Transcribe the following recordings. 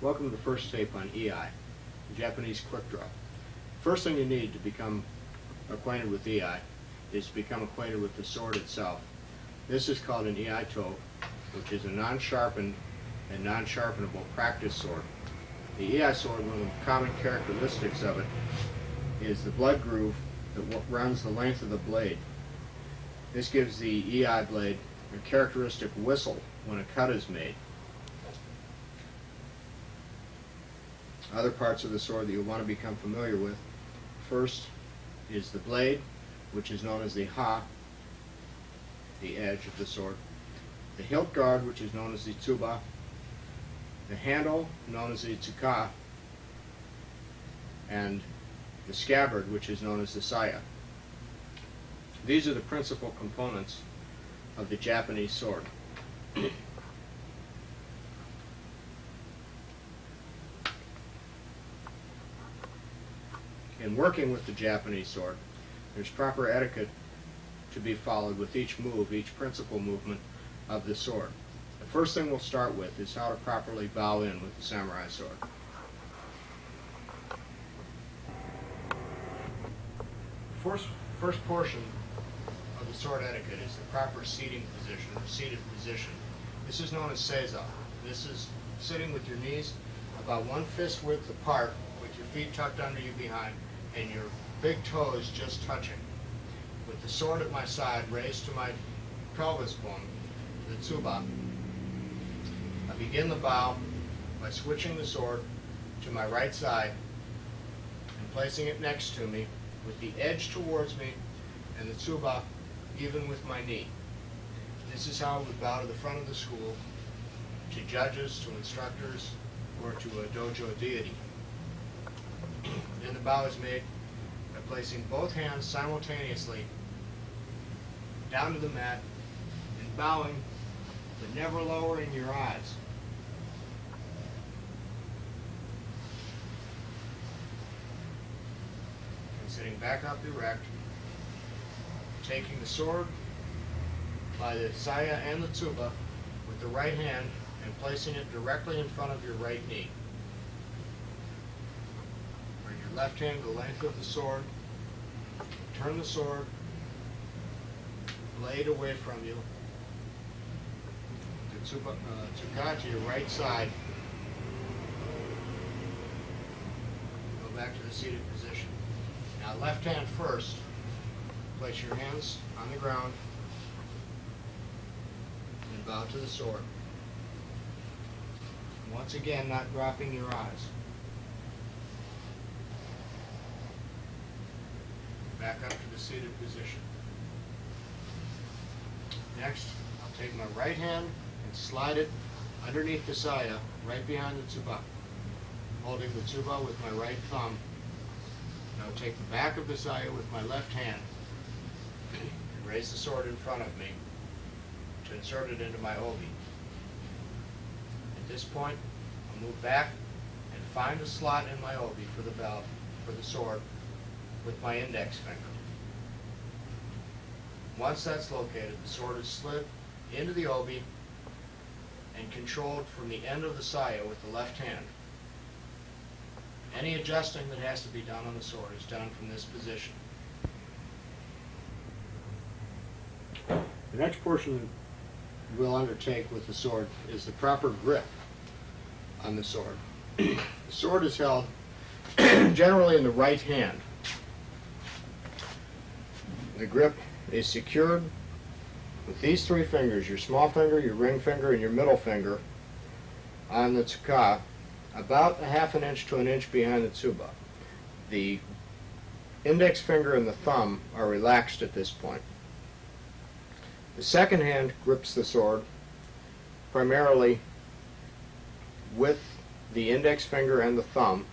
Welcome to the first tape on Iai, the Japanese quick draw. First thing you need to become acquainted with Iai is to become acquainted with the sword itself. This is called an Iaido, which is a non-sharpened and non-sharpenable practice sword. The Iai sword, one of the common characteristics of it, is the blood groove that runs the length of the blade. This gives the Iai blade a characteristic whistle when a cut is made. Other parts of the sword that you'll want to become familiar with. First is the blade, which is known as the ha, the edge of the sword. The hilt guard, which is known as the tsuba. The handle, known as the tsuka. And the scabbard, which is known as the saya. These are the principal components of the Japanese sword. In working with the Japanese sword, there's proper etiquette to be followed with each move, each principal movement of the sword. The first thing we'll start with is how to properly bow in with the samurai sword. The first portion of the sword etiquette is the proper seating position, or seated position. This is known as seiza. This is sitting with your knees about one fist width apart, with your feet tucked under you behind, and your big toes just touching. With the sword at my side raised to my pelvis bone, the tsuba, I begin the bow by switching the sword to my right side and placing it next to me with the edge towards me and the tsuba even with my knee. This is how we bow to the front of the school, to judges, to instructors, or to a dojo deity. Then the bow is made by placing both hands simultaneously down to the mat and bowing, but never lowering your eyes. And sitting back up erect, taking the sword by the saya and the tsuba with the right hand and placing it directly in front of your right knee. Bring your left hand the length of the sword, turn the sword, blade away from you, the tsuka to your right side, go back to the seated position. Now left hand first, place your hands on the ground and bow to the sword. Once again, not dropping your eyes. Back up to the seated position. Next, I'll take my right hand and slide it underneath the saya, right behind the tsuba, holding the tsuba with my right thumb. Now take the back of the saya with my left hand and raise the sword in front of me to insert it into my obi. At this point, I'll move back and find a slot in my obi for the belt, for the sword, with my index finger. Once that's located, the sword is slid into the obi and controlled from the end of the saya with the left hand. Any adjusting that has to be done on the sword is done from this position. The next portion we'll undertake with the sword is the proper grip on the sword. The sword is held generally in the right hand. The grip is secured with these three fingers, your small finger, your ring finger, and your middle finger, on the tsuka, about 1/2 inch to 1 inch behind the tsuba. The index finger and the thumb are relaxed at this point. The second hand grips the sword primarily with the index finger and the thumb,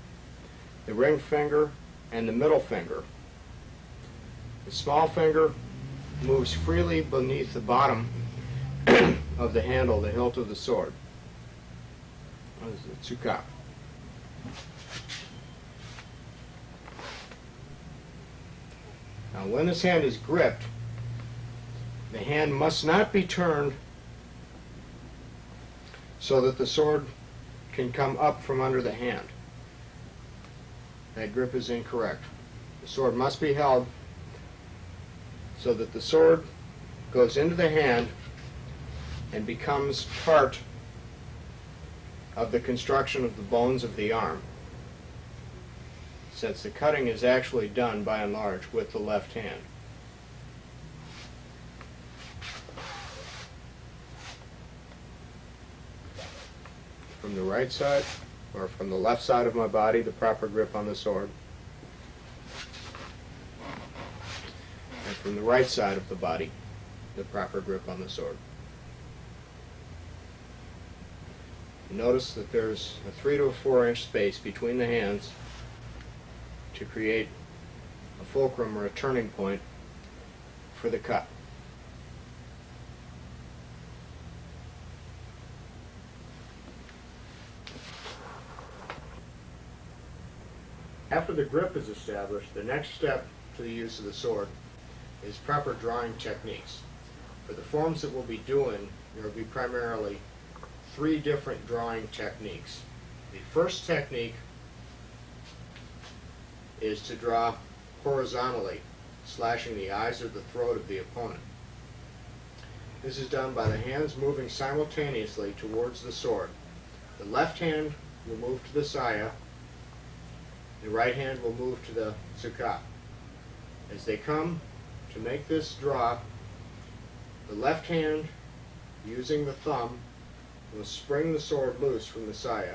the ring finger and the middle finger. The small finger moves freely beneath the bottom of the handle, the hilt of the sword. That is the tsuka. Now when this hand is gripped, the hand must not be turned so that the sword can come up from under the hand. That grip is incorrect. The sword must be held so that the sword goes into the hand and becomes part of the construction of the bones of the arm, since the cutting is actually done by and large with the left hand. From the right side, or from the left side of my body, the proper grip on the sword. And from the right side of the body, the proper grip on the sword. Notice that there's a 3 to 4 inch space between the hands to create a fulcrum or a turning point for the cut. After the grip is established, the next step to the use of the sword is proper drawing techniques. For the forms that we'll be doing, there will be primarily 3 different drawing techniques. The first technique is to draw horizontally, slashing the eyes or the throat of the opponent. This is done by the hands moving simultaneously towards the sword. The left hand will move to the saya, the right hand will move to the tsuka. As they come to make this draw, the left hand, using the thumb, will spring the sword loose from the saya.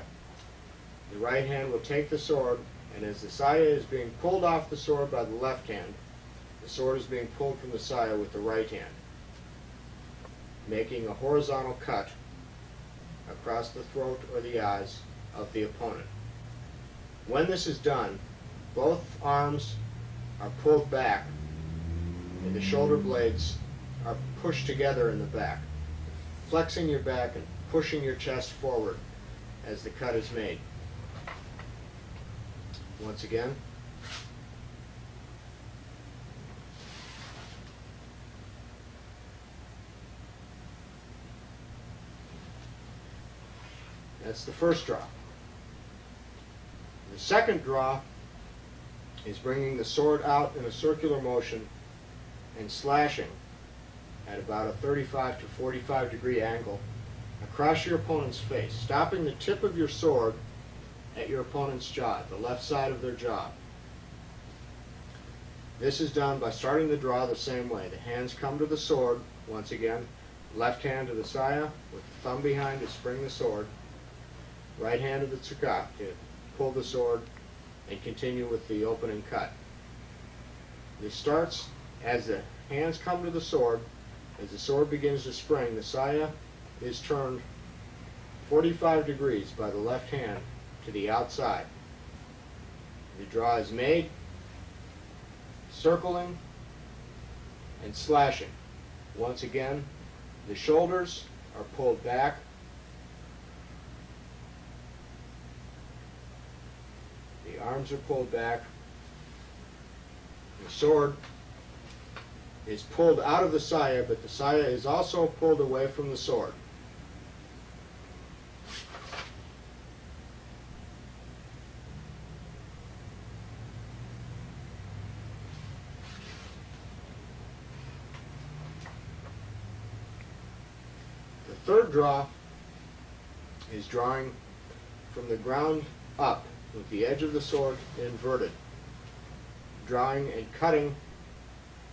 The right hand will take the sword, and as the saya is being pulled off the sword by the left hand, the sword is being pulled from the saya with the right hand, making a horizontal cut across the throat or the eyes of the opponent. When this is done, both arms are pulled back and the shoulder blades are pushed together in the back, flexing your back and pushing your chest forward as the cut is made. Once again. That's the first draw. The second draw is bringing the sword out in a circular motion and slashing at about a 35 to 45 degree angle across your opponent's face, stopping the tip of your sword at your opponent's jaw, the left side of their jaw. This is done by starting the draw the same way. The hands come to the sword, once again, left hand to the saya, with the thumb behind to spring the sword, right hand to the tsuka to pull the sword and continue with the opening cut. This starts as the hands come to the sword. As the sword begins to spring, the saya is turned 45 degrees by the left hand to the outside. The draw is made, circling and slashing. Once again, the shoulders are pulled back, the arms are pulled back, the sword is pulled out of the saya, but the saya is also pulled away from the sword. The third draw is drawing from the ground up with the edge of the sword inverted, drawing and cutting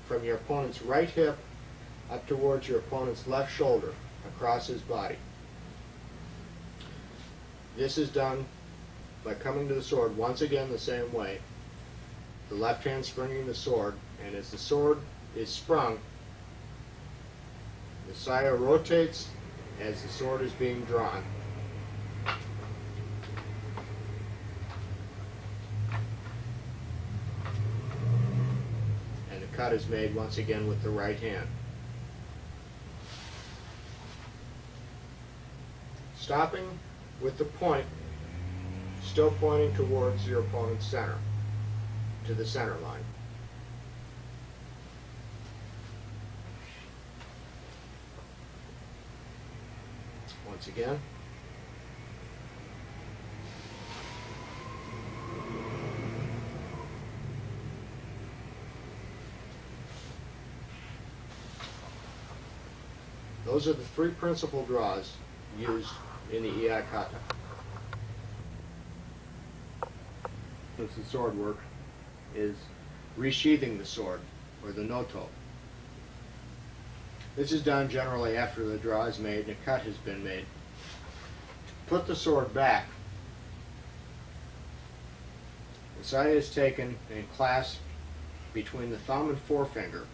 from your opponent's right hip up towards your opponent's left shoulder across his body. This is done by coming to the sword once again the same way, the left hand springing the sword, and as the sword is sprung, the saya rotates as the sword is being drawn. And the cut is made once again with the right hand. Stopping with the point still pointing towards your opponent's center, to the center line. Once again. Those are the three principal draws used in the Iai kata. Since the sword work is resheathing the sword, or the noto. This is done generally after the draw is made and a cut has been made. To put the sword back, the saya is taken and clasped between the thumb and forefinger.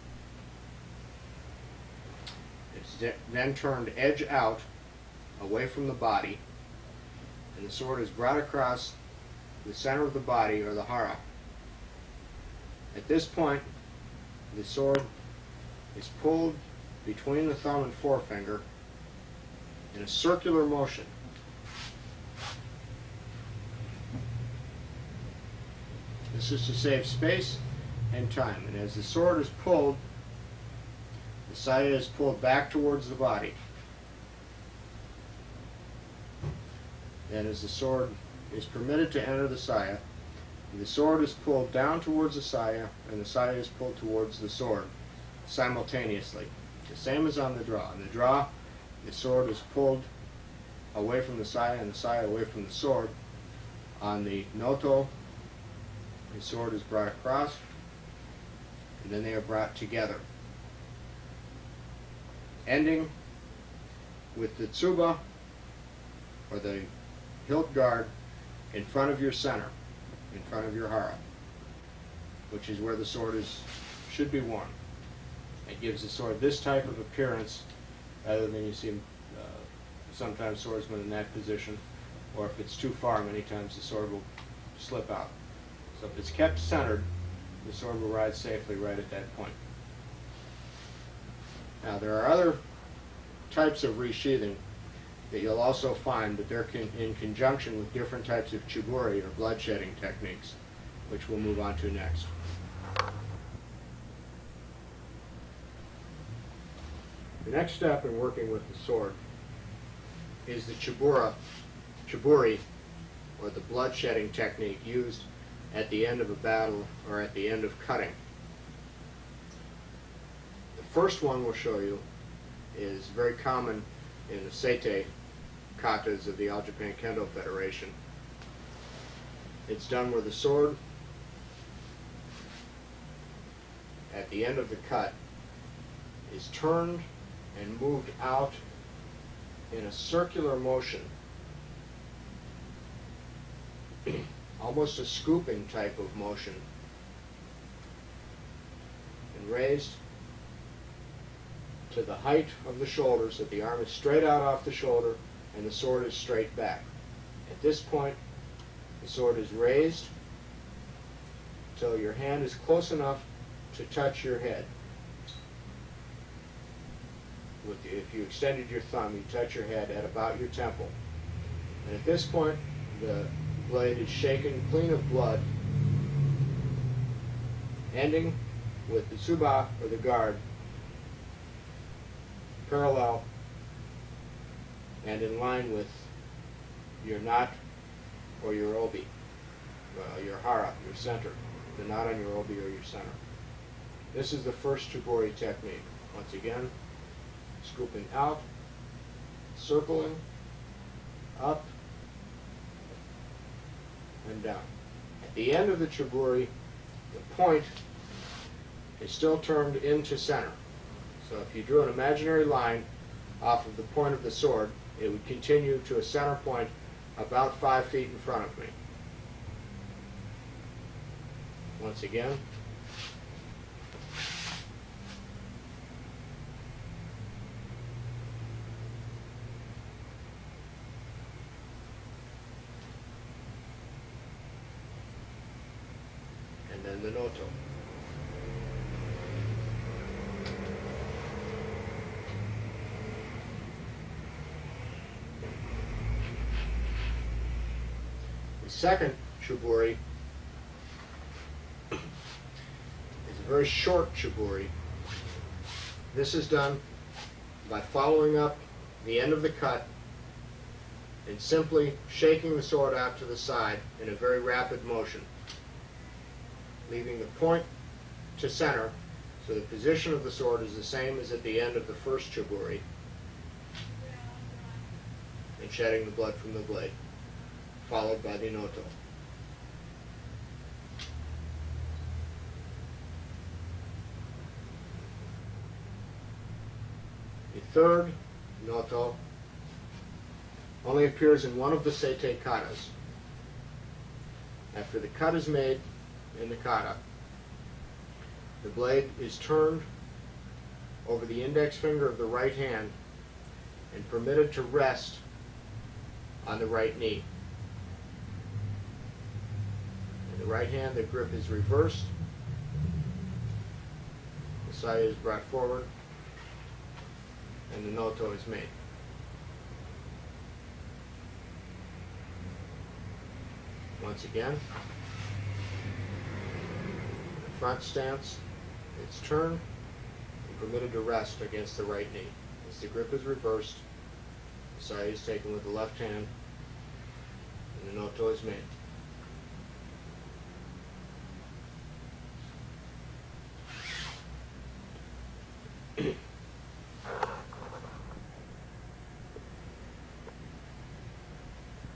It's then turned edge out, away from the body, and the sword is brought across the center of the body, or the hara. At this point, the sword is pulled between the thumb and forefinger in a circular motion. This is to save space and time, and as the sword is pulled, the saya is pulled back towards the body. And as the sword is permitted to enter the saya, the sword is pulled down towards the saya, and the saya is pulled towards the sword simultaneously. The same as on the draw. In the draw, the sword is pulled away from the saya and the saya away from the sword. On the noto, the sword is brought across, and then they are brought together, ending with the tsuba, or the hilt guard, in front of your center, in front of your hara, which is where the sword should be worn. It gives the sword this type of appearance, rather than you see sometimes swordsmen in that position, or if it's too far, many times the sword will slip out. So if it's kept centered, the sword will ride safely right at that point. Now there are other types of resheathing that you'll also find, but they're in conjunction with different types of chiburi, or bloodshedding techniques, which we'll move on to next. The next step in working with the sword is the chiburi, or the bloodshedding technique used at the end of a battle or at the end of cutting. The first one we'll show you is very common in the seitei katas of the All Japan Kendo Federation. It's done where the sword, at the end of the cut, is turned and moved out in a circular motion, almost a scooping type of motion, and raised to the height of the shoulders, that the arm is straight out off the shoulder and the sword is straight back. At this point, the sword is raised till your hand is close enough to touch your head. If you extended your thumb, you touch your head at about your temple. And at this point, the blade is shaken clean of blood, ending with the tsuba, or the guard, parallel and in line with your knot or your obi, your hara, your center, the knot on your obi or your center. This is the first chiburi technique. Once again, scooping out, circling, up, and down. At the end of the chiburi, the point is still turned into center. So if you drew an imaginary line off of the point of the sword, it would continue to a center point about 5 feet in front of me. Once again. And then the noto. The second chiburi is a very short chiburi. This is done by following up the end of the cut and simply shaking the sword out to the side in a very rapid motion, leaving the point to center, so the position of the sword is the same as at the end of the first chiburi, shedding the blood from the blade, followed by the noto. The third noto only appears in one of the seitei katas. After the cut is made in the kata, the blade is turned over the index finger of the right hand and permitted to rest on the right knee. In the right hand, the grip is reversed, the saya is brought forward, and the noto is made. Once again, the front stance, it's turned and permitted to rest against the right knee. As the grip is reversed, the saya is taken with the left hand, and the noto is made. The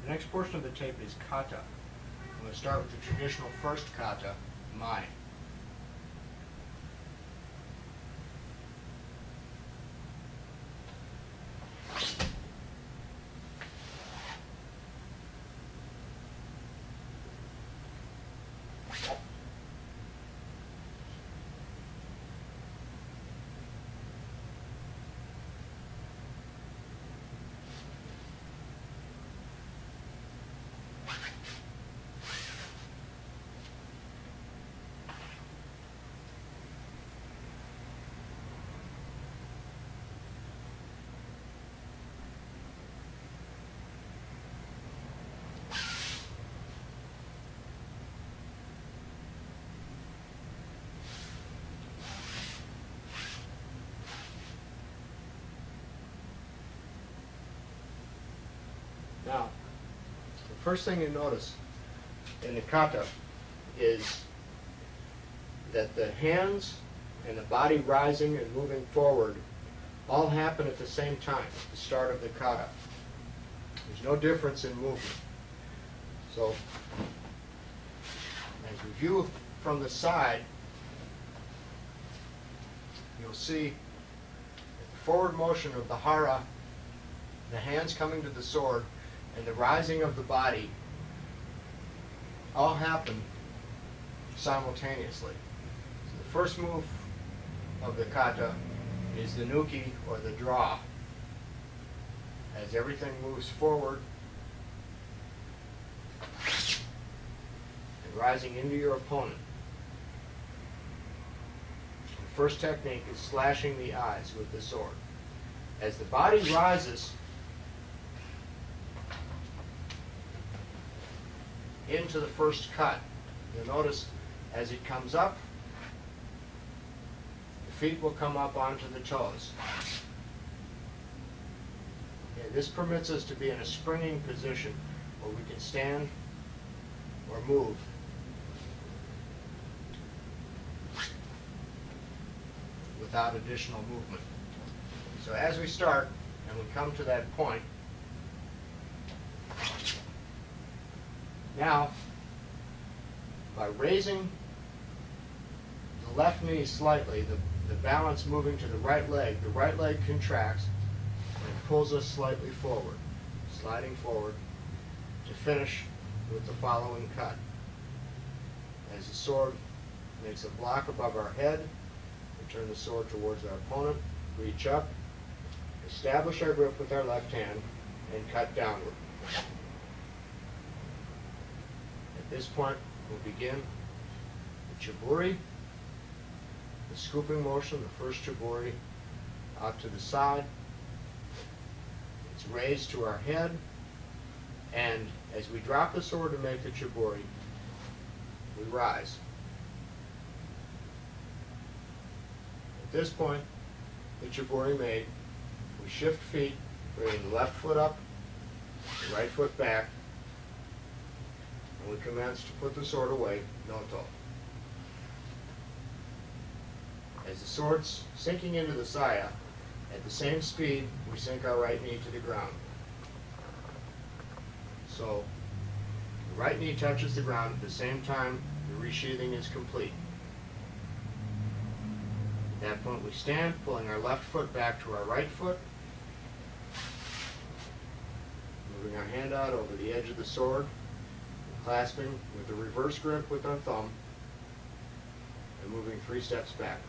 next portion of the tape is kata. I'm going to start with the traditional first kata, mai. Now, the first thing you notice in the kata is that the hands and the body rising and moving forward all happen at the same time at the start of the kata. There's no difference in movement. So, as we view from the side, you'll see the forward motion of the hara, the hands coming to the sword, and the rising of the body all happen simultaneously. So the first move of the kata is the nuki, or the draw. As everything moves forward and rising into your opponent. The first technique is slashing the eyes with the sword. As the body rises into the first cut, you'll notice as it comes up, the feet will come up onto the toes. Okay, this permits us to be in a springing position where we can stand or move without additional movement. So as we start and we come to that point, now, by raising the left knee slightly, the balance moving to the right leg contracts and pulls us slightly forward, sliding forward to finish with the following cut. As the sword makes a block above our head, we turn the sword towards our opponent, reach up, establish our grip with our left hand, and cut downward. At this point, we'll begin the chiburi, the scooping motion, the first chiburi out to the side. It's raised to our head, and as we drop the sword to make the chiburi, we rise. At this point, the chiburi made, we shift feet, bringing the left foot up, the right foot back, and we commence to put the sword away, noto. As the sword's sinking into the saya, at the same speed, we sink our right knee to the ground. So the right knee touches the ground at the same time the resheathing is complete. At that point we stand, pulling our left foot back to our right foot, moving our hand out over the edge of the sword, clasping with the reverse grip with our thumb, and moving 3 steps back.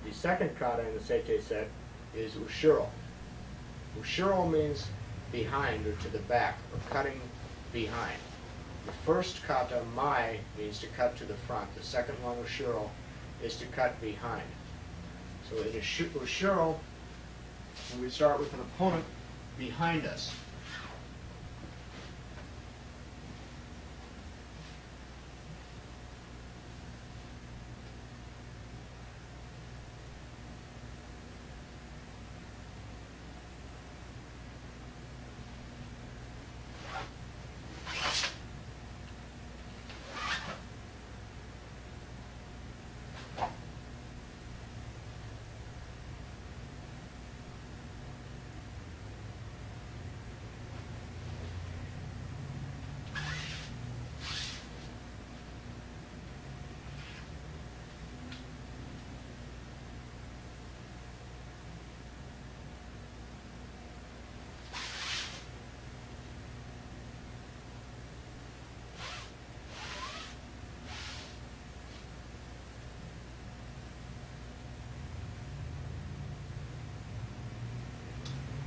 The second kata in the Seitei set is ushiro. Ushiro means behind or to the back, or cutting behind. The first kata, mai, means to cut to the front. The second one, ushiro, is to cut behind. So in ushiro, we start with an opponent behind us.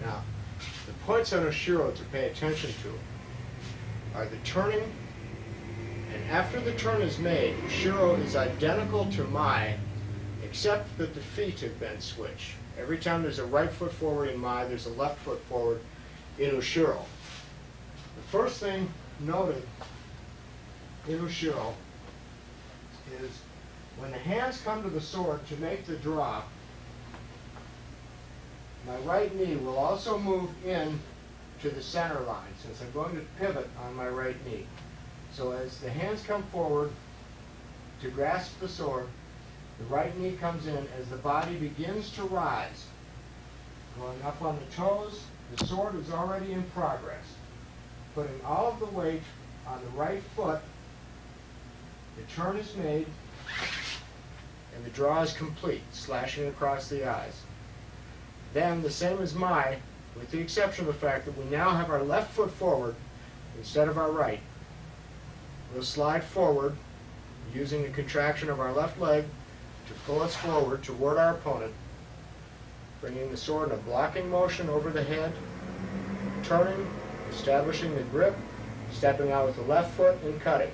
Now, the points on ushiro to pay attention to are the turning, and after the turn is made, ushiro is identical to mai, except that the feet have been switched. Every time there's a right foot forward in mai, there's a left foot forward in ushiro. The first thing noted in ushiro is when the hands come to the sword to make the drop, my right knee will also move in to the center line, since I'm going to pivot on my right knee. So as the hands come forward to grasp the sword, the right knee comes in as the body begins to rise. Going up on the toes, the sword is already in progress. Putting all of the weight on the right foot, the turn is made, and the draw is complete, slashing across the eyes. Then, the same as mai, with the exception of the fact that we now have our left foot forward instead of our right. We'll slide forward using the contraction of our left leg to pull us forward toward our opponent, bringing the sword in a blocking motion over the head, turning, establishing the grip, stepping out with the left foot and cutting.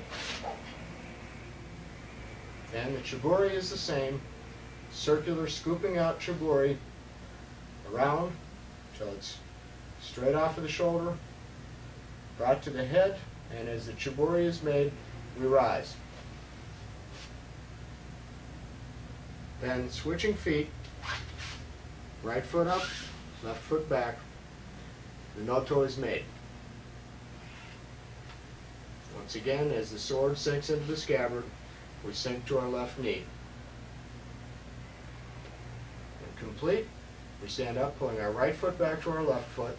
Then the chiburi is the same, circular scooping out chiburi around until it's straight off of the shoulder, brought to the head, and as the chiburi is made, we rise. Then switching feet, right foot up, left foot back, the noto is made. Once again, as the sword sinks into the scabbard, we sink to our left knee. And complete, we stand up, pulling our right foot back to our left foot,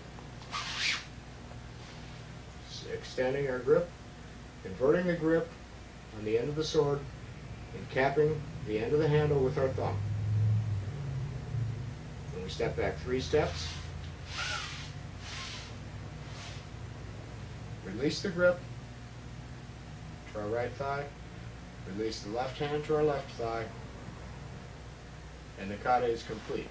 extending our grip, converting the grip on the end of the sword, and capping the end of the handle with our thumb. And we step back 3 steps, release the grip to our right thigh, release the left hand to our left thigh, and the kata is complete.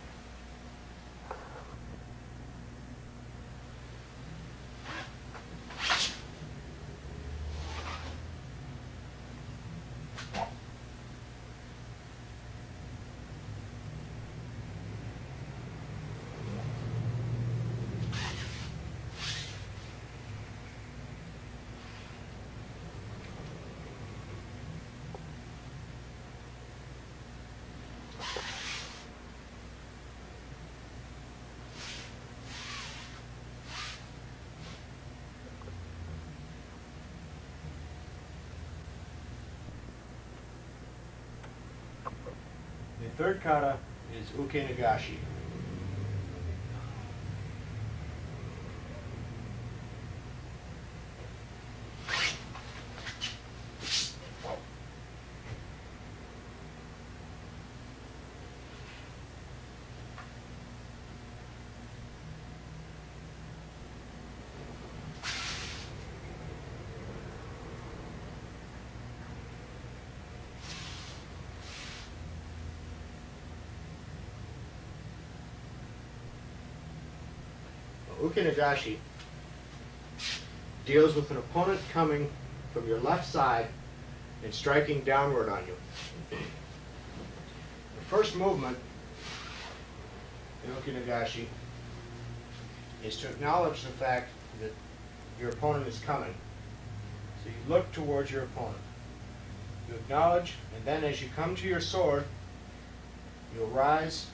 The third kata is uke nagashi. Uke nagashi deals with an opponent coming from your left side and striking downward on you. The first movement in uke nagashi is to acknowledge the fact that your opponent is coming. So you look towards your opponent. You acknowledge, and then as you come to your sword, you'll rise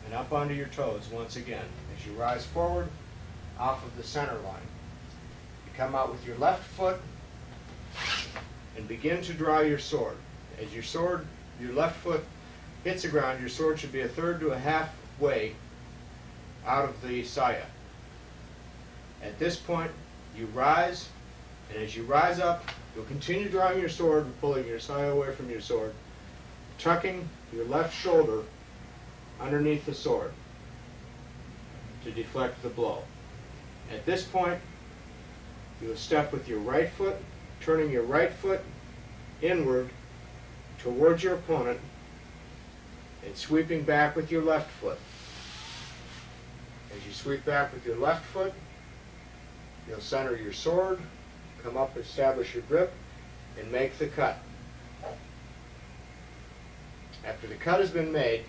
and up onto your toes once again. As you rise forward off of the center line, you come out with your left foot and begin to draw your sword. As your left foot hits the ground, your sword should be a third to a half way out of the saya. At this point, you rise, and as you rise up, you'll continue drawing your sword and pulling your saya away from your sword, tucking your left shoulder underneath the sword to deflect the blow. At this point, you'll step with your right foot, turning your right foot inward towards your opponent and sweeping back with your left foot. As you sweep back with your left foot, you'll center your sword, come up, establish your grip, and make the cut. After the cut has been made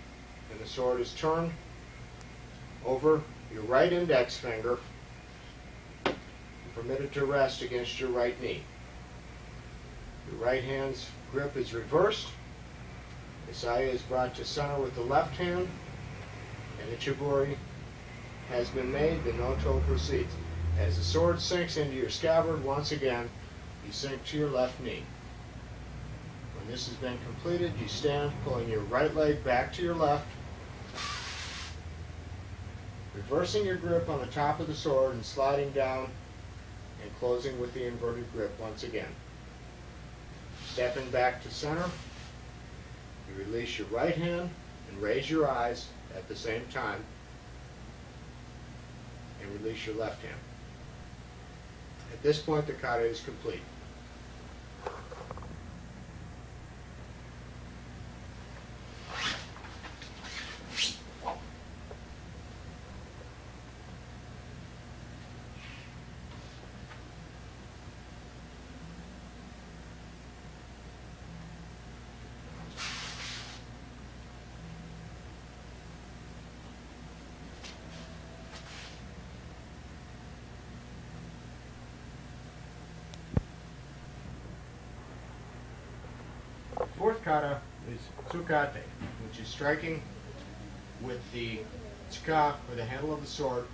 and the sword is turned over your right index finger, you're permitted to rest against your right knee. Your right hand's grip is reversed. The saya is brought to center with the left hand, and the chiburi has been made. The no-toe proceeds. As the sword sinks into your scabbard, once again, you sink to your left knee. When this has been completed, you stand, pulling your right leg back to your left, reversing your grip on the top of the sword and sliding down and closing with the inverted grip once again. Stepping back to center, you release your right hand and raise your eyes at the same time, and release your left hand. At this point, the kata is complete. Fourth kata is tsukate, which is striking with the tsuka, or the handle of the sword,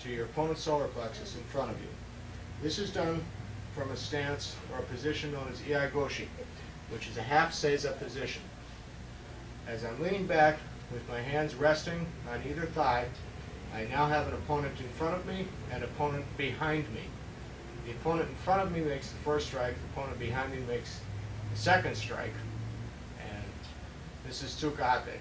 to your opponent's solar plexus in front of you. This is done from a stance or a position known as Iaido, which is a half seiza position. As I'm leaning back with my hands resting on either thigh, I now have an opponent in front of me and an opponent behind me. The opponent in front of me makes the first strike, the opponent behind me makes the second strike, and this is tsukate.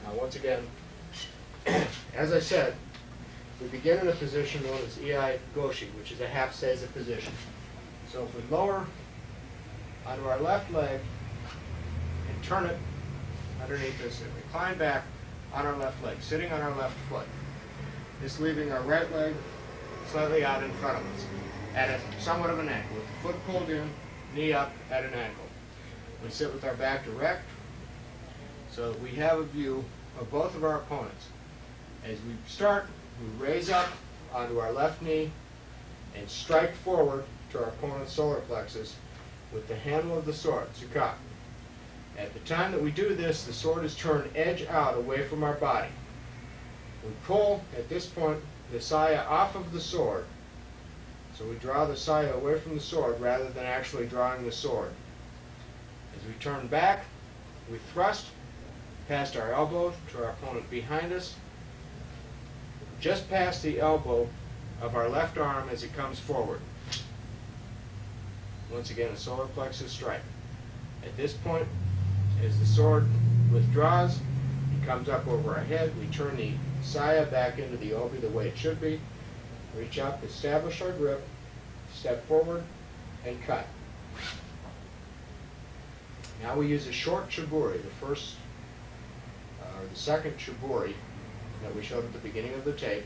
Now, once again, as I said, we begin in a position known as Iaido, which is a half seiza position. So if we lower onto our left leg and turn it underneath us and recline back on our left leg, sitting on our left foot. This leaving our right leg slightly out in front of us at somewhat of an angle, with the foot pulled in, knee up at an angle. We sit with our back direct so that we have a view of both of our opponents. As we start, we raise up onto our left knee and strike forward to our opponent's solar plexus with the handle of the sword, tsuka. At the time that we do this, the sword is turned edge out away from our body. We pull, at this point, the saya off of the sword. So we draw the saya away from the sword rather than actually drawing the sword. As we turn back, we thrust past our elbow to our opponent behind us, just past the elbow of our left arm as it comes forward. Once again, a solar plexus strike. At this point, as the sword withdraws, it comes up over our head. We turn the saya back into the obi the way it should be. Reach up, establish our grip, step forward, and cut. Now we use a short shiburi, the second shiburi that we showed at the beginning of the tape,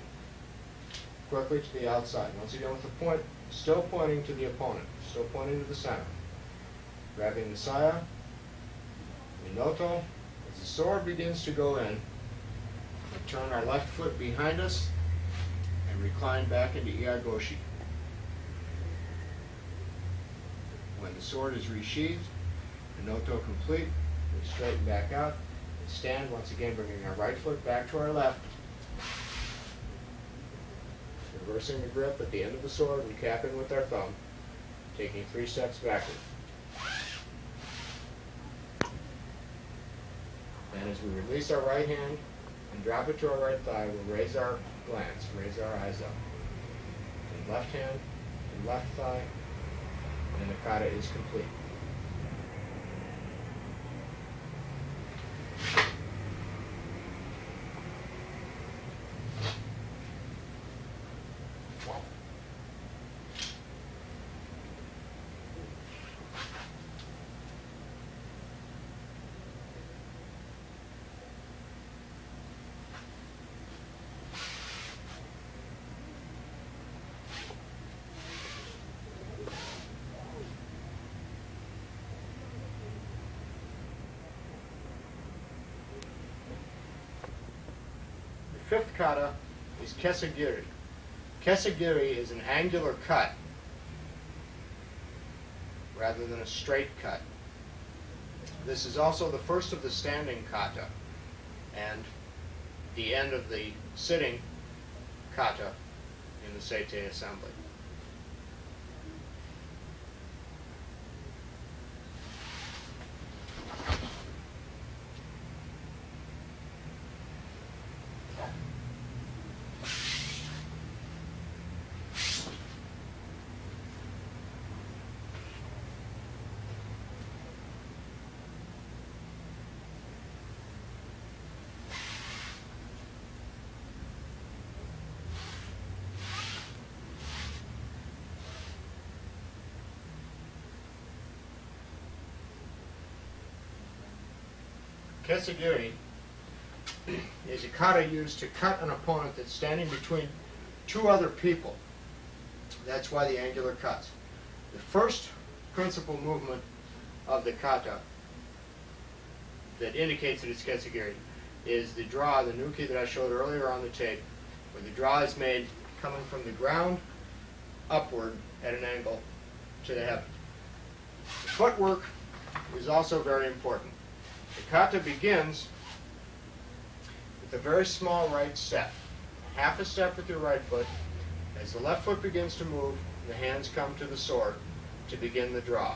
quickly to the outside. Once again with the point still pointing to the opponent, still pointing to the center. Grabbing the saya, minoto. As the sword begins to go in, we turn our left foot behind us and recline back into Iaido. When the sword is resheathed, minoto complete, we straighten back out, stand, once again bringing our right foot back to our left, reversing the grip at the end of the sword and capping with our thumb, taking 3 steps backward. Then as we release our right hand and drop it to our right thigh, we'll raise our glance, raise our eyes up. And left hand and left thigh, and the kata is complete. Fifth kata is kesagiri. Kesagiri is an angular cut rather than a straight cut. This is also the first of the standing kata and the end of the sitting kata in the Seitei assembly. Kesagiri is a kata used to cut an opponent that's standing between 2 other people. That's why the angular cuts. The first principal movement of the kata that indicates that it's kesagiri is the draw, the nuki that I showed earlier on the tape, where the draw is made coming from the ground upward at an angle to the heaven. The footwork is also very important. The kata begins with a very small right step. Half a step with your right foot. As the left foot begins to move, the hands come to the sword to begin the draw.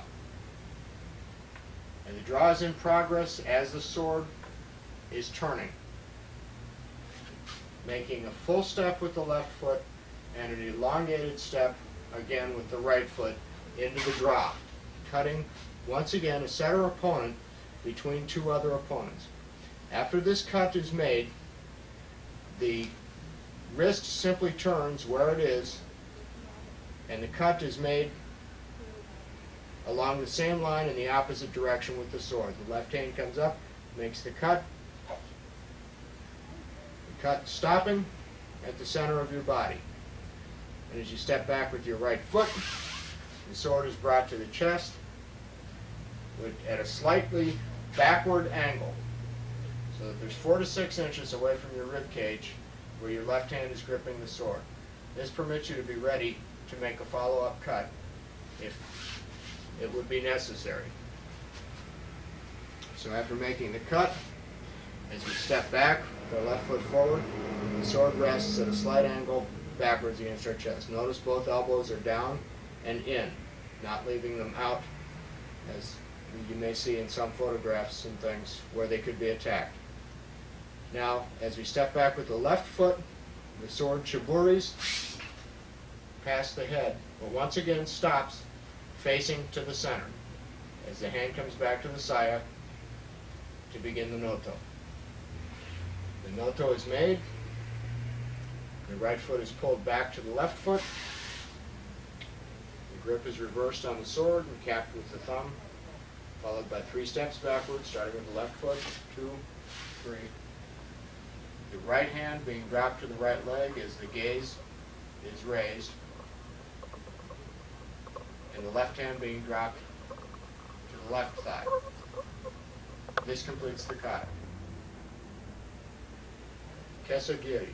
And the draw is in progress as the sword is turning, making a full step with the left foot and an elongated step again with the right foot into the draw, cutting once again a center opponent between 2 other opponents. After this cut is made, the wrist simply turns where it is, and the cut is made along the same line in the opposite direction with the sword. The left hand comes up, makes the cut, cut stopping at the center of your body. And as you step back with your right foot, the sword is brought to the chest at a slightly backward angle, so that there's 4 to 6 inches away from your rib cage where your left hand is gripping the sword. This permits you to be ready to make a follow-up cut if it would be necessary. So after making the cut, as we step back with our left foot forward, the sword rests at a slight angle backwards against our chest. Notice both elbows are down and in, not leaving them out, as you may see in some photographs and things where they could be attacked. Now, as we step back with the left foot, the sword chiburis past the head, but once again stops facing to the center as the hand comes back to the saya to begin the noto. The noto is made, the right foot is pulled back to the left foot, the grip is reversed on the sword and capped with the thumb, followed by 3 steps backwards, starting with the left foot, 2, 3. The right hand being dropped to the right leg as the gaze is raised, and the left hand being dropped to the left thigh. This completes the kata. Kesagiri.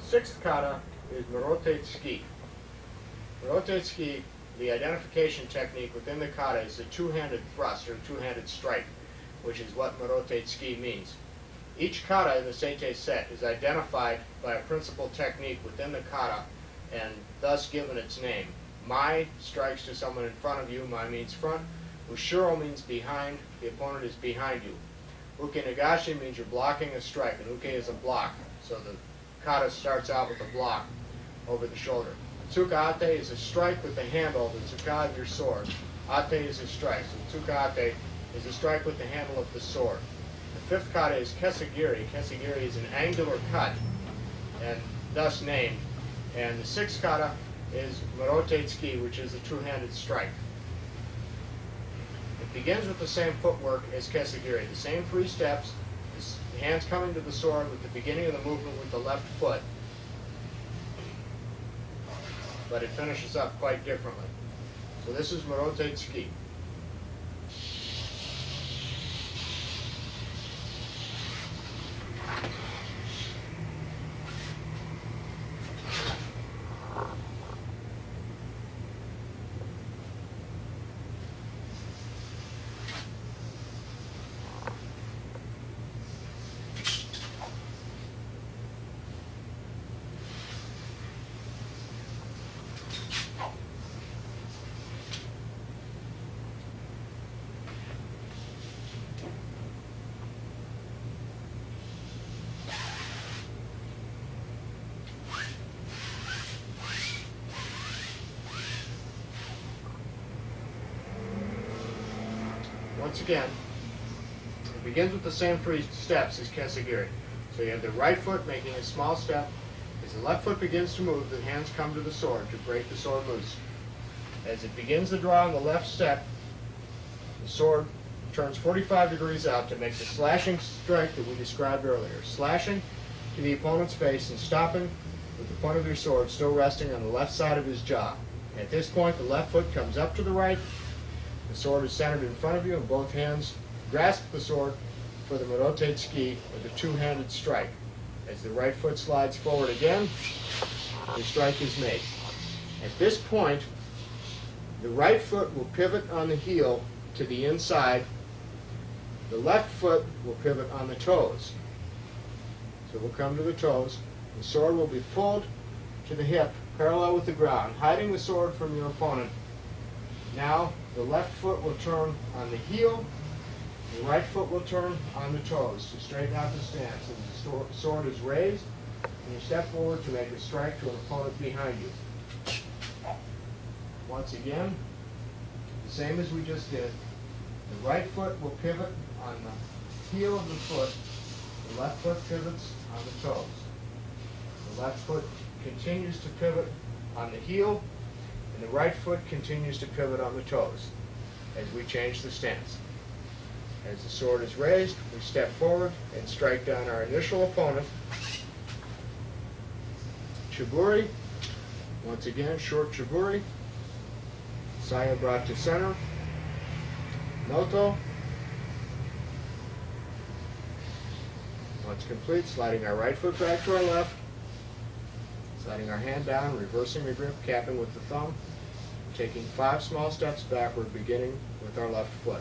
Sixth kata is Murote Tsuki. Murote Tsuki, the identification technique within the kata, is a two-handed thrust or two-handed strike, which is what Murote Tsuki means. Each kata in the Seitei set is identified by a principal technique within the kata and thus given its name. Mai strikes to someone in front of you. Mai means front. Ushiro means behind. The opponent is behind you. Uke Nagashi means you're blocking a strike, and uke is a block. So the kata starts out with a block over the shoulder. Tsuka ate is a strike with the handle, the tsuka of your sword. Ate is a strike. So tsuka ate is a strike with the handle of the sword. The fifth kata is kesagiri. Kesagiri is an angular cut, and thus named. And the sixth kata is Murote Tsuki, which is a two-handed strike. It begins with the same footwork as kesagiri, the same 3 steps. The hands coming to the sword with the beginning of the movement with the left foot. But it finishes up quite differently. So this is Murote Tsuki. Once again, it begins with the same 3 steps as kesagiri. So you have the right foot making a small step. As the left foot begins to move, the hands come to the sword to break the sword loose. As it begins to draw on the left step, the sword turns 45 degrees out to make the slashing strike that we described earlier. Slashing to the opponent's face and stopping with the point of your sword still resting on the left side of his jaw. At this point, the left foot comes up to the right. The sword is centered in front of you, and both hands grasp the sword for the Murote Tsuki with a two-handed strike. As the right foot slides forward again, the strike is made. At this point, the right foot will pivot on the heel to the inside. The left foot will pivot on the toes. So we'll come to the toes. The sword will be pulled to the hip, parallel with the ground, hiding the sword from your opponent. Now, the left foot will turn on the heel, The right foot will turn on the toes to straighten out the stance as the sword is raised, and you step forward to make a strike to an opponent behind you. Once again, the same as we just did. The right foot will pivot on the heel of the foot. The left foot pivots on the toes. The left foot continues to pivot on the heel, and the right foot continues to pivot on the toes as we change the stance. As the sword is raised, we step forward and strike down our initial opponent. Chiburi. Once again, short chiburi. Saya brought to center. Noto. Once complete, sliding our right foot back to our left. Sliding our hand down, reversing the grip, capping with the thumb. Taking 5 small steps backward, beginning with our left foot.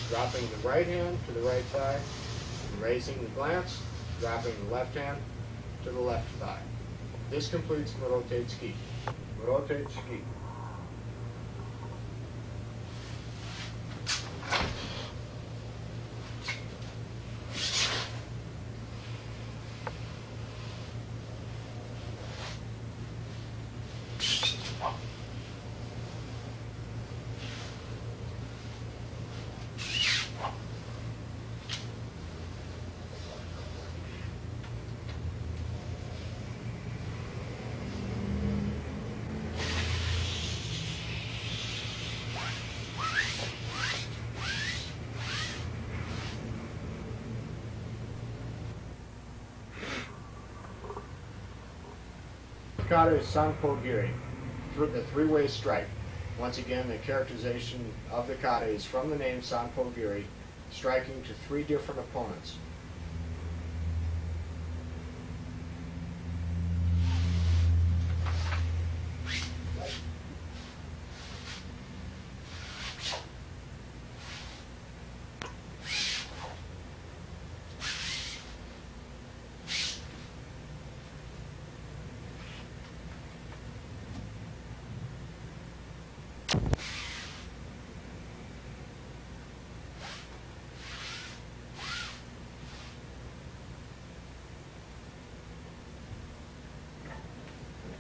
Dropping the right hand to the right thigh, and raising the glance, dropping the left hand to the left thigh. This completes Murote Tsuki. Murote Tsuki. Kata is Sanpo Giri, the three-way strike. Once again, the characterization of the kata is from the name Sanpo Giri, striking to 3 different opponents.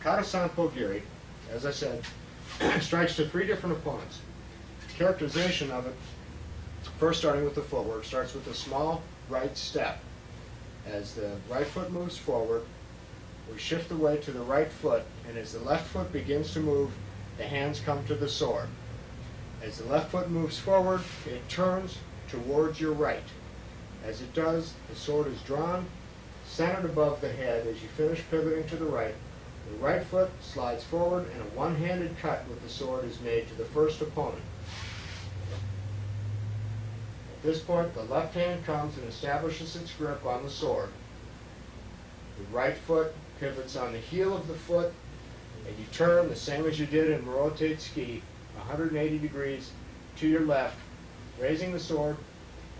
Kata Sanpo Giri, as I said, strikes to 3 different opponents. Characterization of it, first starting with the footwork, starts with a small right step. As the right foot moves forward, we shift the weight to the right foot, and as the left foot begins to move, the hands come to the sword. As the left foot moves forward, it turns towards your right. As it does, the sword is drawn, centered above the head as you finish pivoting to the right. The right foot slides forward, and a one-handed cut with the sword is made to the first opponent. At this point, the left hand comes and establishes its grip on the sword. The right foot pivots on the heel of the foot, and you turn the same as you did in Murote Tsuki, 180 degrees to your left, raising the sword,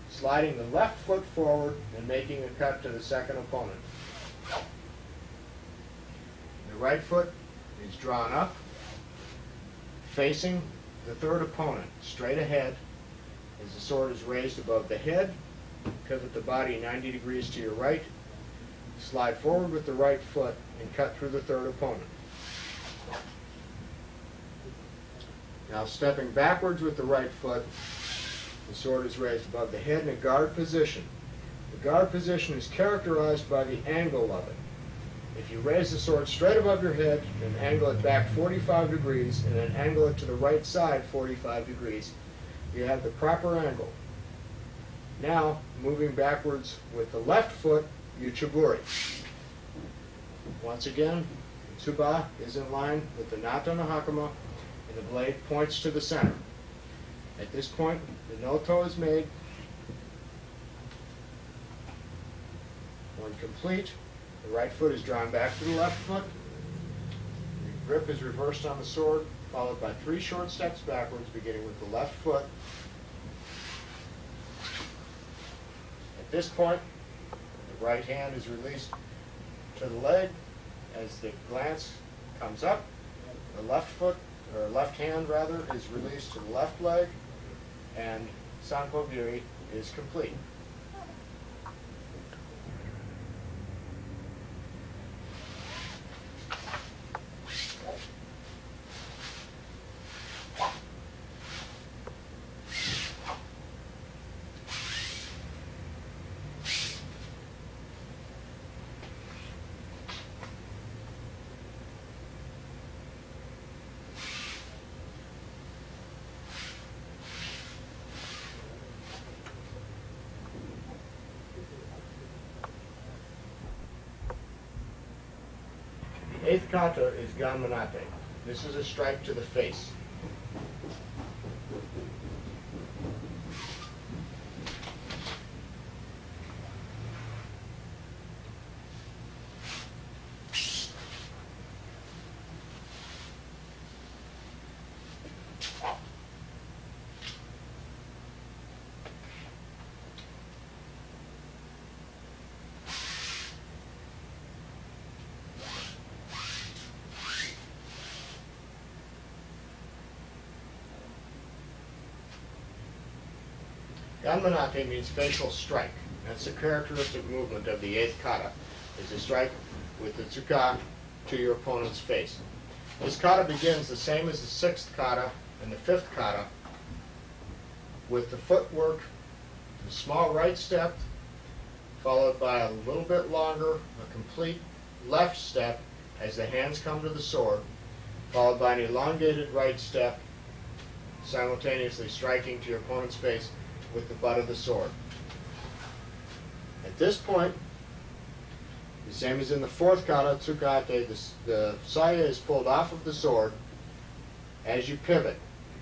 sliding the left foot forward, and making a cut to the second opponent. The right foot is drawn up, facing the third opponent, straight ahead. As the sword is raised above the head, pivot the body 90 degrees to your right, slide forward with the right foot, and cut through the third opponent. Now stepping backwards with the right foot, the sword is raised above the head in a guard position. The guard position is characterized by the angle of it. If you raise the sword straight above your head and angle it back 45 degrees and then angle it to the right side 45 degrees, you have the proper angle. Now, moving backwards with the left foot, you chiburi. Once again, tsuba is in line with the nata no hakama, and the blade points to the center. At this point, the noto is made. When complete, the right foot is drawn back to the left foot. The grip is reversed on the sword, followed by 3 short steps backwards, beginning with the left foot. At this point, the right hand is released to the leg as the glance comes up. The left foot or left hand rather, is released to the left leg, and Sanko-giri is complete. The eighth kata is ganmanate. This is a strike to the face. Ganmanate means facial strike. That's the characteristic movement of the eighth kata, is to strike with the tsuka to your opponent's face. This kata begins the same as the sixth kata and the fifth kata, with the footwork, the small right step, followed by a little bit longer, a complete left step as the hands come to the sword, followed by an elongated right step, simultaneously striking to your opponent's face with the butt of the sword. At this point, the same as in the fourth kata, tsukate, the saya is pulled off of the sword as you pivot.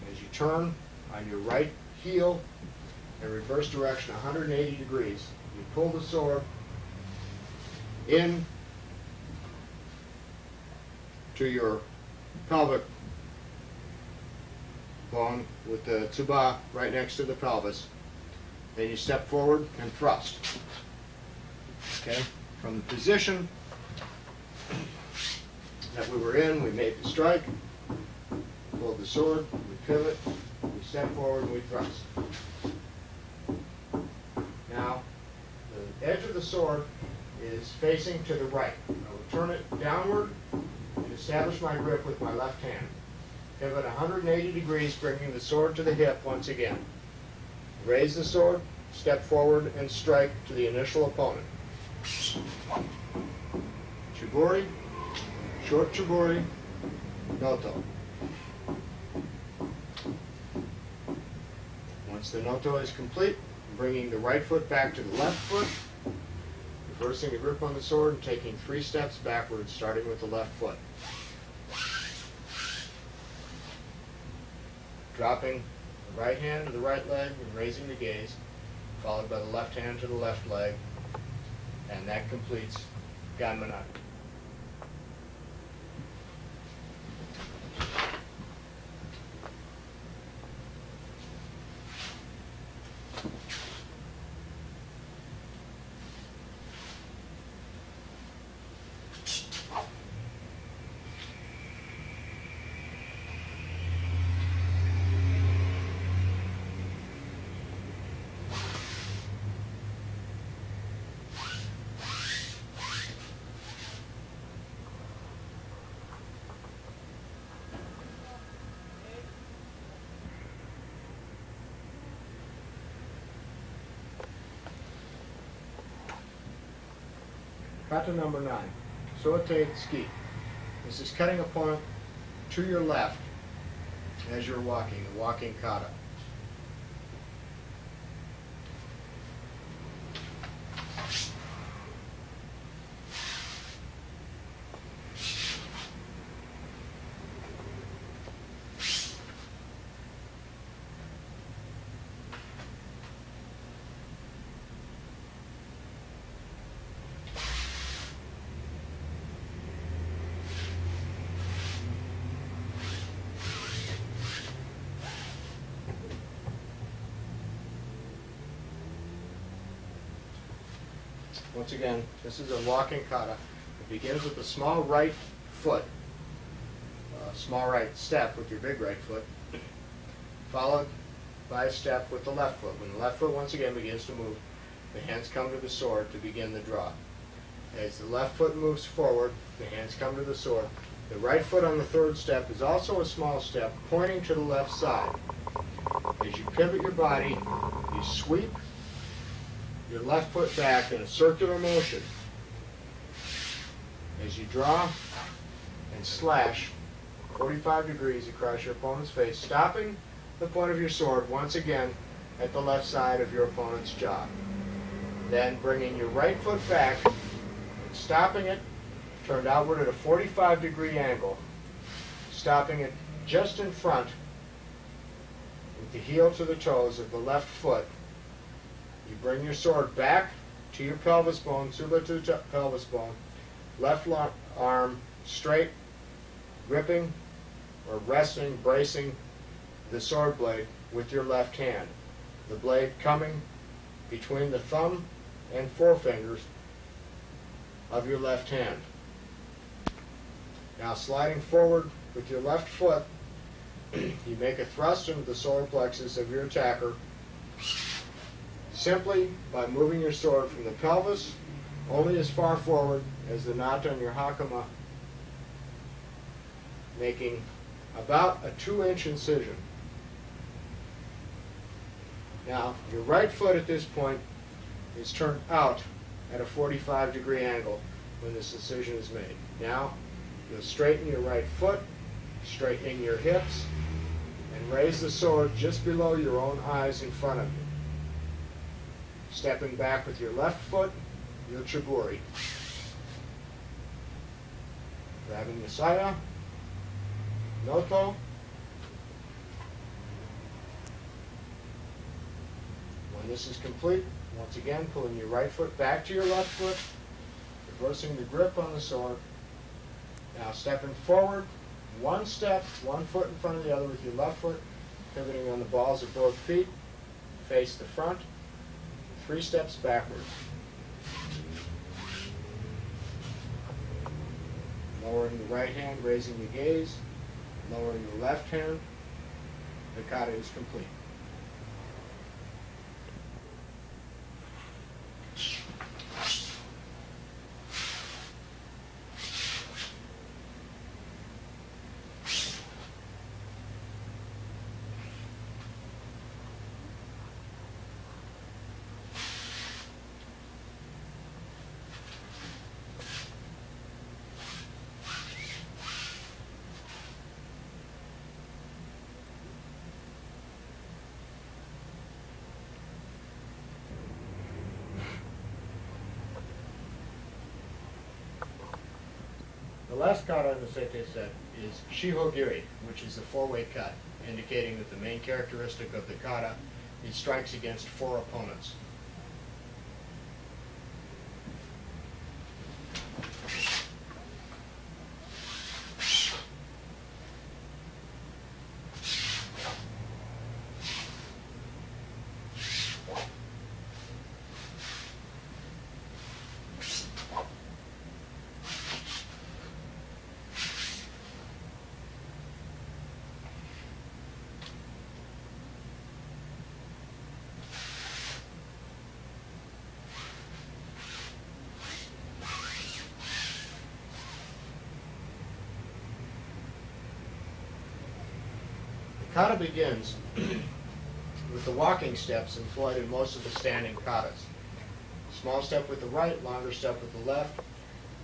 As you turn on your right heel in reverse direction 180 degrees, you pull the sword in to your pelvic bone with the tsuba right next to the pelvis. Then you step forward and thrust. Okay? From the position that we were in, we made the strike, pulled the sword, we pivot, we step forward, and we thrust. Now, the edge of the sword is facing to the right. I will turn it downward and establish my grip with my left hand. Pivot 180 degrees, bringing the sword to the hip once again. Raise the sword, step forward, and strike to the initial opponent. Chiburi, short chiburi, noto. Once the noto is complete, bringing the right foot back to the left foot, reversing the grip on the sword, and taking 3 steps backwards, starting with the left foot. Dropping the right hand to the right leg and raising the gaze, followed by the left hand to the left leg, and that completes ganmanate. Kata number 9, Sote Tsuki. This is cutting a point to your left as you're walking, the walking kata. Once again, this is a walking kata. It begins with the small right foot small right step with your big right foot, followed by a step with the left foot. When the left foot once again begins to move, the hands come to the sword to begin the draw. As the left foot moves forward, the hands come to the sword. The right foot on the third step is also a small step pointing to the left side. As you pivot your body, you sweep your left foot back in a circular motion as you draw and slash 45 degrees across your opponent's face, stopping the point of your sword once again at the left side of your opponent's jaw. Then bringing your right foot back and stopping it turned outward at a 45-degree angle, stopping it just in front with the heel to the toes of the left foot. You bring your sword back to your pelvis bone, suba to pelvis bone, left arm straight, gripping or resting, bracing the sword blade with your left hand. The blade coming between the thumb and forefingers of your left hand. Now sliding forward with your left foot, you make a thrust into the solar plexus of your attacker simply by moving your sword from the pelvis only as far forward as the knot on your hakama, making about a 2-inch incision. Now, your right foot at this point is turned out at a 45-degree angle when this incision is made. Now, you'll straighten your right foot, straightening your hips, and raise the sword just below your own eyes in front of you. Stepping back with your left foot, your chiburi. Grabbing the saya, noto. When this is complete, once again pulling your right foot back to your left foot, reversing the grip on the sword. Now stepping forward, one step, one foot in front of the other with your left foot, pivoting on the balls of both feet, face the front, 3 steps backwards. Lowering the right hand, raising the gaze, lowering the left hand, the kata is complete. The last kata in the Seitei set is Shihogiri, which is the 4-way cut, indicating that the main characteristic of the kata is strikes against 4 opponents. Kata begins with the walking steps employed in most of the standing katas. Small step with the right, longer step with the left.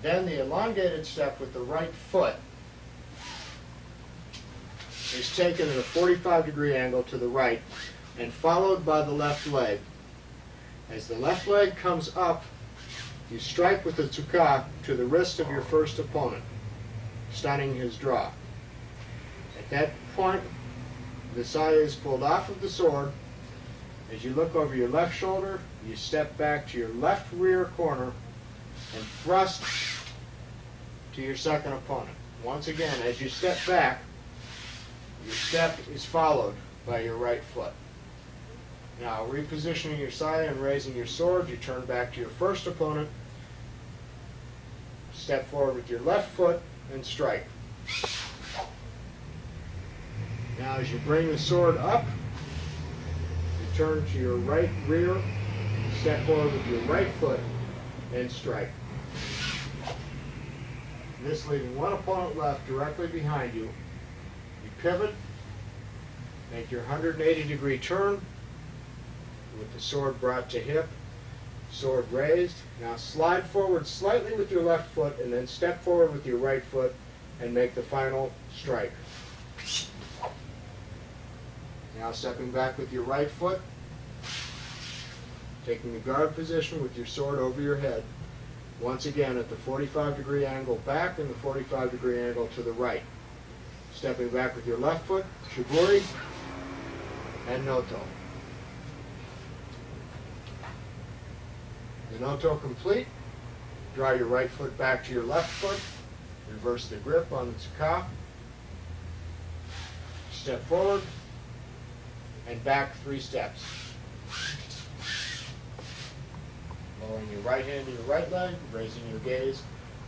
Then the elongated step with the right foot is taken at a 45-degree angle to the right and followed by the left leg. As the left leg comes up, you strike with the tsuka to the wrist of your first opponent, stunning his draw. At that point, the saya is pulled off of the sword. As you look over your left shoulder, you step back to your left rear corner and thrust to your second opponent. Once again, as you step back, your step is followed by your right foot. Now, repositioning your saya and raising your sword, you turn back to your first opponent, step forward with your left foot, and strike. Now as you bring the sword up, you turn to your right rear, step forward with your right foot, and strike. This leaving one opponent left directly behind you. You pivot, make your 180-degree turn with the sword brought to hip, sword raised. Now slide forward slightly with your left foot and then step forward with your right foot and make the final strike. Now stepping back with your right foot, taking the guard position with your sword over your head. Once again at the 45-degree angle back and the 45-degree angle to the right. Stepping back with your left foot, shiburi, and noto. The noto complete, draw your right foot back to your left foot, reverse the grip on the tsuka, step forward, and back 3 steps. Lowering your right hand to your right leg, raising your gaze,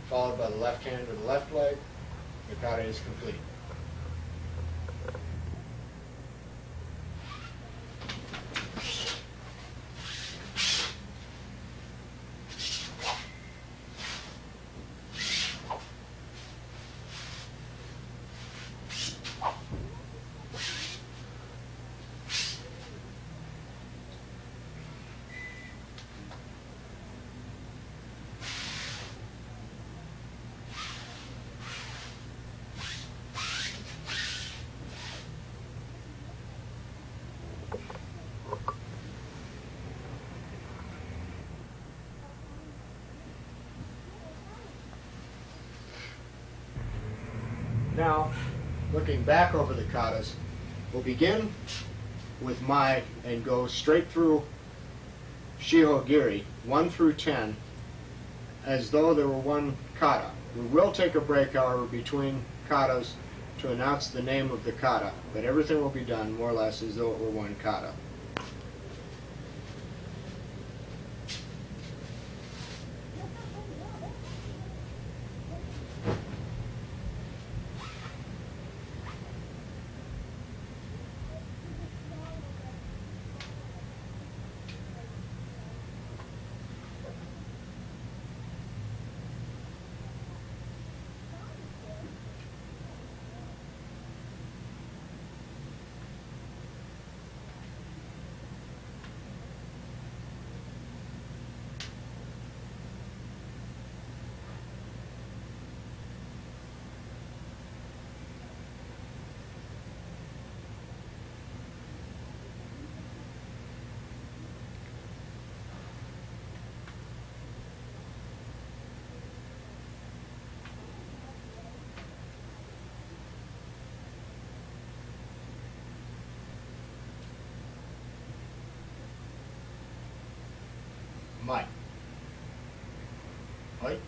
followed by the left hand to the left leg. Your kata is complete. Now, looking back over the katas, we'll begin with Mai and go straight through Shihogiri, 1 through 10, as though there were one kata. We will take a break, however, between katas to announce the name of the kata, but everything will be done more or less as though it were one kata. Mai. Right?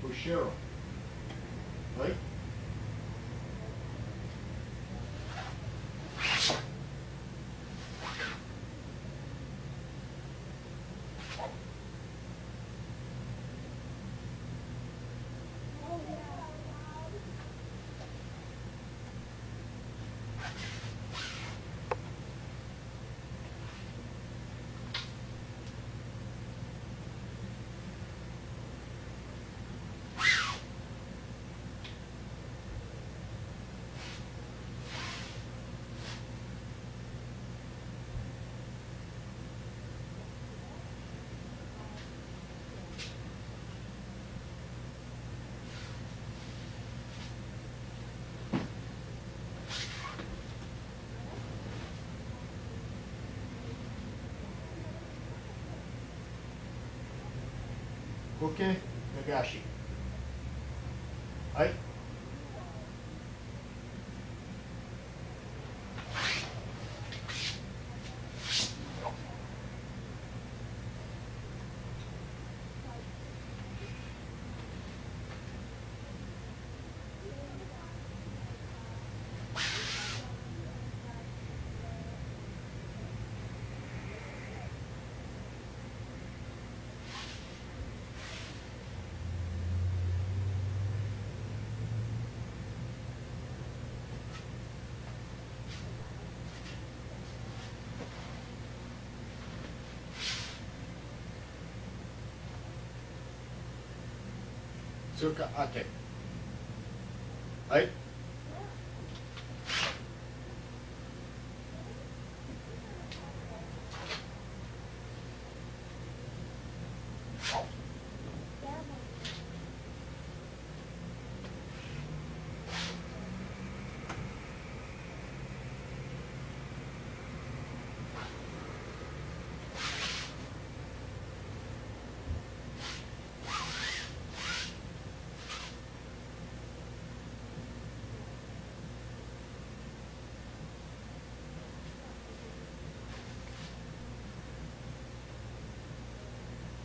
Bushiro. Right? Kuke Nagashi. Hai. Tsuka ate. Hai.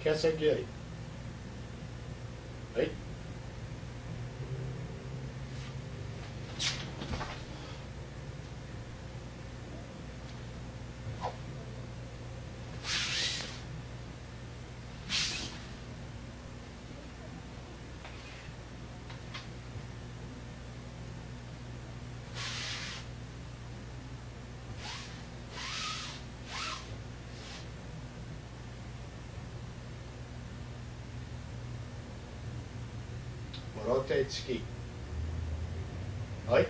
Kesagiri. Hai. Morote tsuki. Hai.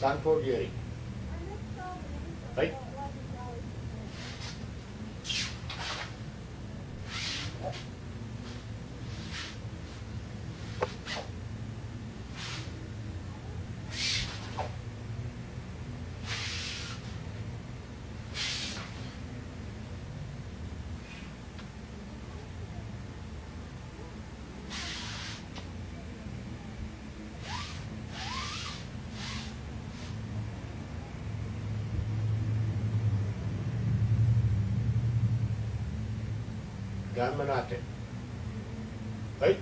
Sanpo Giri. Hai. Ganmanate. Hai.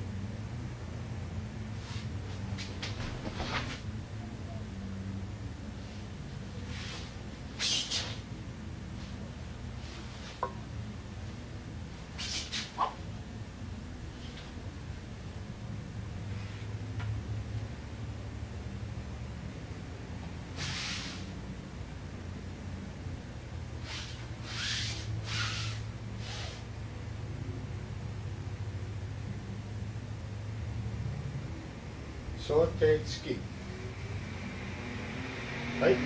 Sote tsuki. Hai.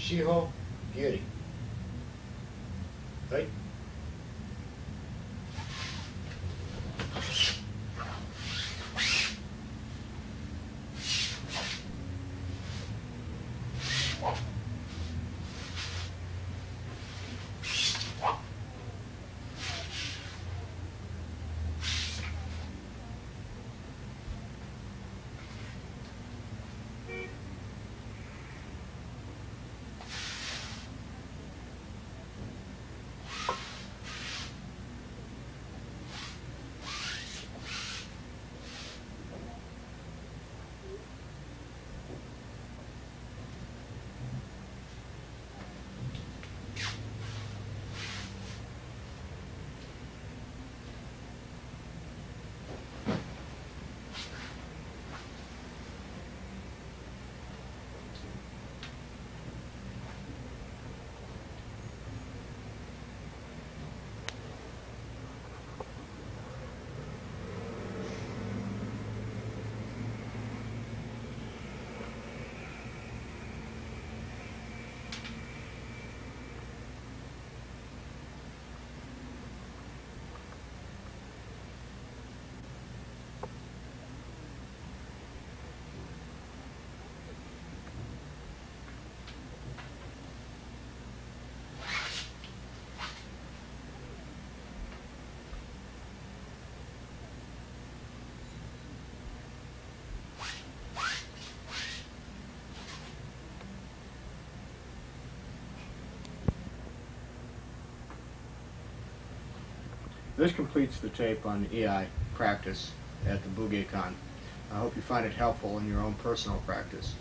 Shiho Giri. Hai. This completes the tape on EI practice at the Bugeikan. I hope you find it helpful in your own personal practice.